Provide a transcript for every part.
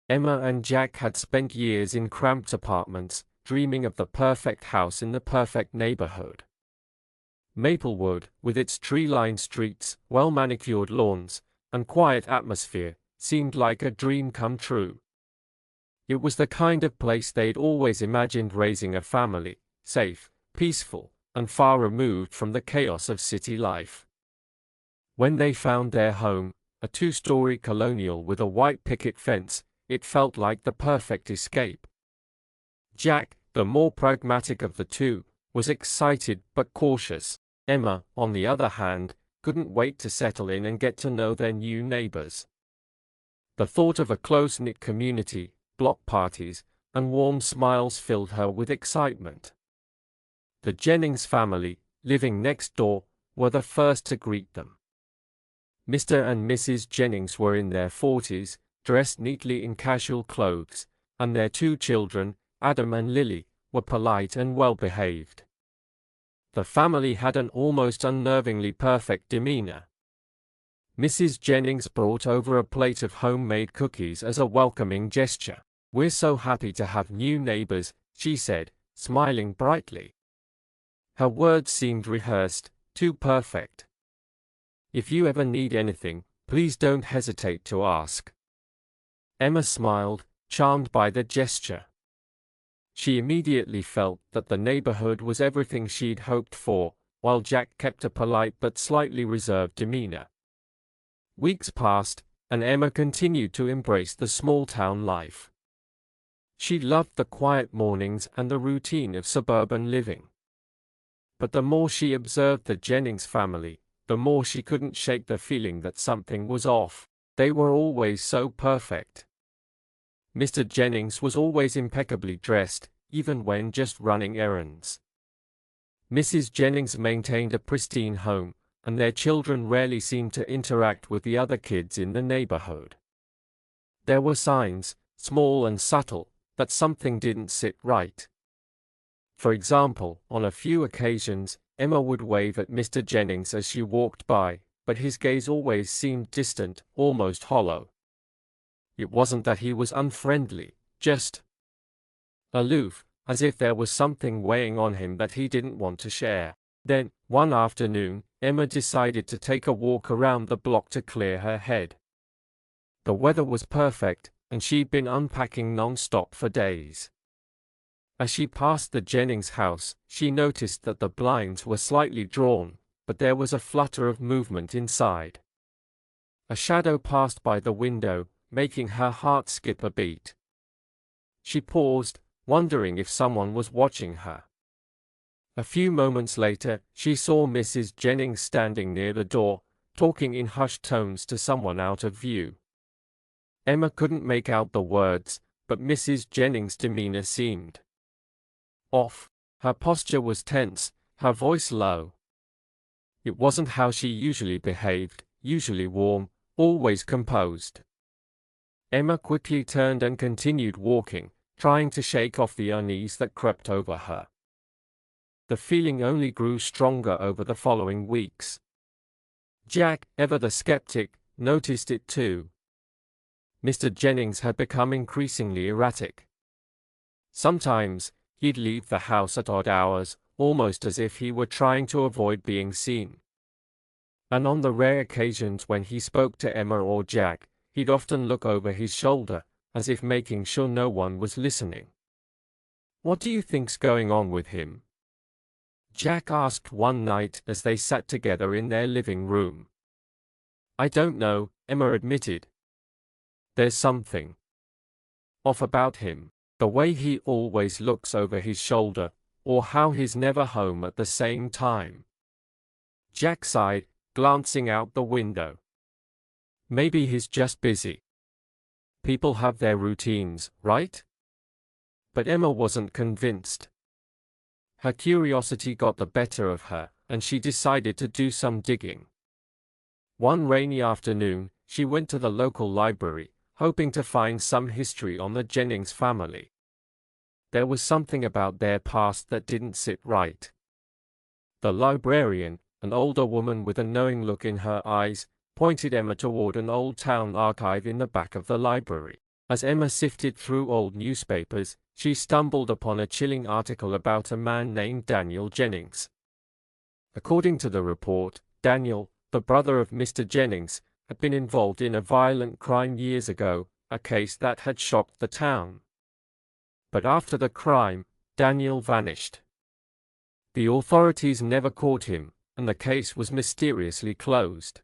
Emma and Jack had spent years in cramped apartments, dreaming of the perfect house in the perfect neighborhood. Maplewood, with its tree-lined streets, well-manicured lawns, and quiet atmosphere, seemed like a dream come true. It was the kind of place they'd always imagined raising a family, safe, peaceful, and far removed from the chaos of city life. When they found their home, a two-story colonial with a white picket fence, it felt like the perfect escape. Jack, the more pragmatic of the two, was excited but cautious. Emma, on the other hand, couldn't wait to settle in and get to know their new neighbors. The thought of a close-knit community, block parties, and warm smiles filled her with excitement. The Jennings family, living next door, were the first to greet them. Mr. and Mrs. Jennings were in their 40s, dressed neatly in casual clothes, and their two children, Adam and Lily, were polite and well-behaved. The family had an almost unnervingly perfect demeanor. Mrs. Jennings brought over a plate of homemade cookies as a welcoming gesture. "We're so happy to have new neighbors," she said, smiling brightly. Her words seemed rehearsed, too perfect. "If you ever need anything, please don't hesitate to ask." Emma smiled, charmed by the gesture. She immediately felt that the neighborhood was everything she'd hoped for, while Jack kept a polite but slightly reserved demeanor. Weeks passed, and Emma continued to embrace the small-town life. She loved the quiet mornings and the routine of suburban living. But the more she observed the Jennings family, the more she couldn't shake the feeling that something was off. They were always so perfect. Mr. Jennings was always impeccably dressed, even when just running errands. Mrs. Jennings maintained a pristine home, and their children rarely seemed to interact with the other kids in the neighborhood. There were signs, small and subtle, that something didn't sit right. For example, on a few occasions, Emma would wave at Mr. Jennings as she walked by, but his gaze always seemed distant, almost hollow. It wasn't that he was unfriendly, just aloof, as if there was something weighing on him that he didn't want to share. Then, one afternoon, Emma decided to take a walk around the block to clear her head. The weather was perfect, and she'd been unpacking non-stop for days. As she passed the Jennings house, she noticed that the blinds were slightly drawn, but there was a flutter of movement inside. A shadow passed by the window, making her heart skip a beat. She paused, wondering if someone was watching her. A few moments later, she saw Mrs. Jennings standing near the door, talking in hushed tones to someone out of view. Emma couldn't make out the words, but Mrs. Jennings' demeanor seemed off. Her posture was tense, her voice low. It wasn't how she usually behaved, usually warm, always composed. Emma quickly turned and continued walking, trying to shake off the unease that crept over her. The feeling only grew stronger over the following weeks. Jack, ever the skeptic, noticed it too. Mr. Jennings had become increasingly erratic. Sometimes, he'd leave the house at odd hours, almost as if he were trying to avoid being seen. And on the rare occasions when he spoke to Emma or Jack, he'd often look over his shoulder, as if making sure no one was listening. "What do you think's going on with him?" Jack asked one night as they sat together in their living room. "I don't know," Emma admitted. "There's something off about him. The way he always looks over his shoulder, or how he's never home at the same time." Jack sighed, glancing out the window. "Maybe he's just busy. People have their routines, right?" But Emma wasn't convinced. Her curiosity got the better of her, and she decided to do some digging. One rainy afternoon, she went to the local library, hoping to find some history on the Jennings family. There was something about their past that didn't sit right. The librarian, an older woman with a knowing look in her eyes, pointed Emma toward an old town archive in the back of the library. As Emma sifted through old newspapers, she stumbled upon a chilling article about a man named Daniel Jennings. According to the report, Daniel, the brother of Mr. Jennings, had been involved in a violent crime years ago, a case that had shocked the town. But after the crime, Daniel vanished. The authorities never caught him, and the case was mysteriously closed.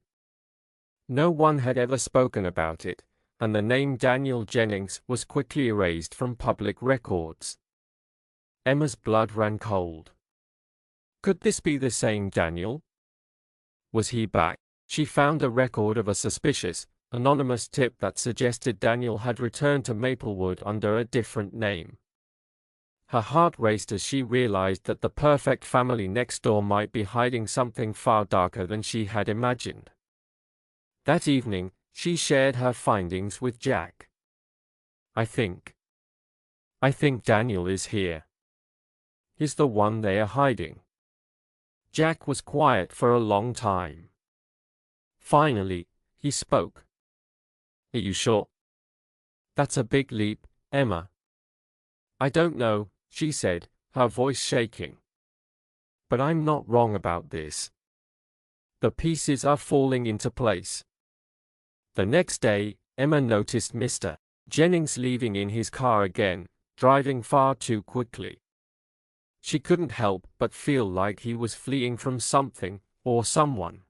No one had ever spoken about it, and the name Daniel Jennings was quickly erased from public records. Emma's blood ran cold. Could this be the same Daniel? Was he back? She found a record of a suspicious, anonymous tip that suggested Daniel had returned to Maplewood under a different name. Her heart raced as she realized that the perfect family next door might be hiding something far darker than she had imagined. That evening, she shared her findings with Jack. I think Daniel is here. He's the one they are hiding." Jack was quiet for a long time. Finally, he spoke. "Are you sure?" "That's a big leap, Emma." "I don't know," she said, her voice shaking. "But I'm not wrong about this. The pieces are falling into place." The next day, Emma noticed Mr. Jennings leaving in his car again, driving far too quickly. She couldn't help but feel like he was fleeing from something, or someone.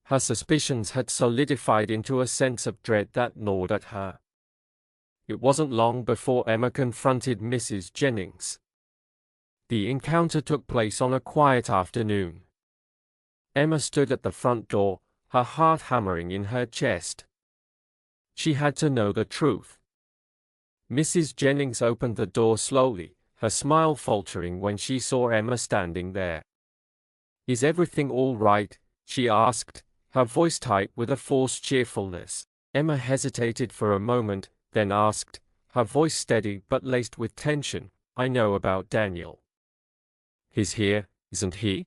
Her suspicions had solidified into a sense of dread that gnawed at her. It wasn't long before Emma confronted Mrs. Jennings. The encounter took place on a quiet afternoon. Emma stood at the front door, her heart hammering in her chest. She had to know the truth. Mrs. Jennings opened the door slowly, her smile faltering when she saw Emma standing there. "Is everything all right?" she asked, her voice tight with a forced cheerfulness. Emma hesitated for a moment, then asked, her voice steady but laced with tension, "I know about Daniel. He's here, isn't he?"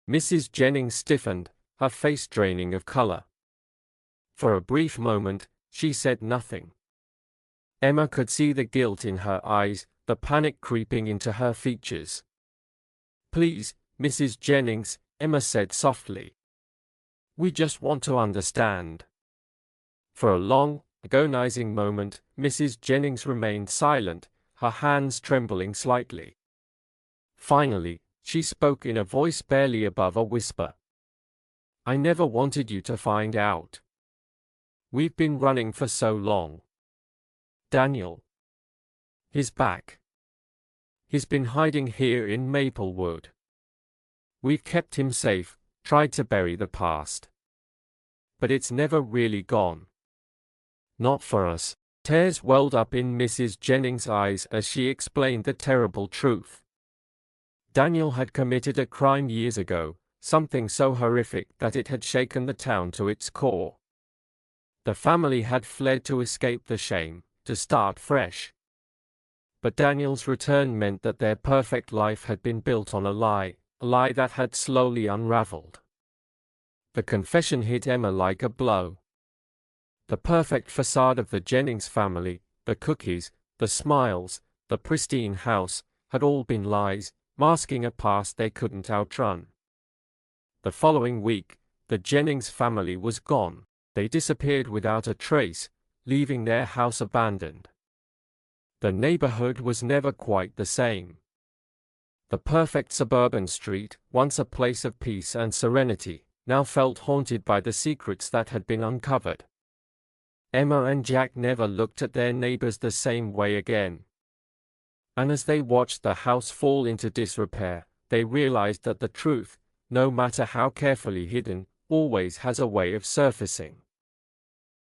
Mrs. Jennings stiffened, her face draining of color. For a brief moment, she said nothing. Emma could see the guilt in her eyes, the panic creeping into her features. "Please, Mrs. Jennings," Emma said softly. "We just want to understand." For a long, agonizing moment, Mrs. Jennings remained silent, her hands trembling slightly. Finally, she spoke in a voice barely above a whisper. "I never wanted you to find out. We've been running for so long. Daniel. He's back. He's been hiding here in Maplewood. We've kept him safe, tried to bury the past. But it's never really gone. Not for us." Tears welled up in Mrs. Jennings' eyes as she explained the terrible truth. Daniel had committed a crime years ago, something so horrific that it had shaken the town to its core. The family had fled to escape the shame, to start fresh. But Daniel's return meant that their perfect life had been built on a lie that had slowly unraveled. The confession hit Emma like a blow. The perfect facade of the Jennings family, the cookies, the smiles, the pristine house, had all been lies, masking a past they couldn't outrun. The following week, the Jennings family was gone. They disappeared without a trace, leaving their house abandoned. The neighborhood was never quite the same. The perfect suburban street, once a place of peace and serenity, now felt haunted by the secrets that had been uncovered. Emma and Jack never looked at their neighbors the same way again. And as they watched the house fall into disrepair, they realized that the truth, no matter how carefully hidden, always has a way of surfacing.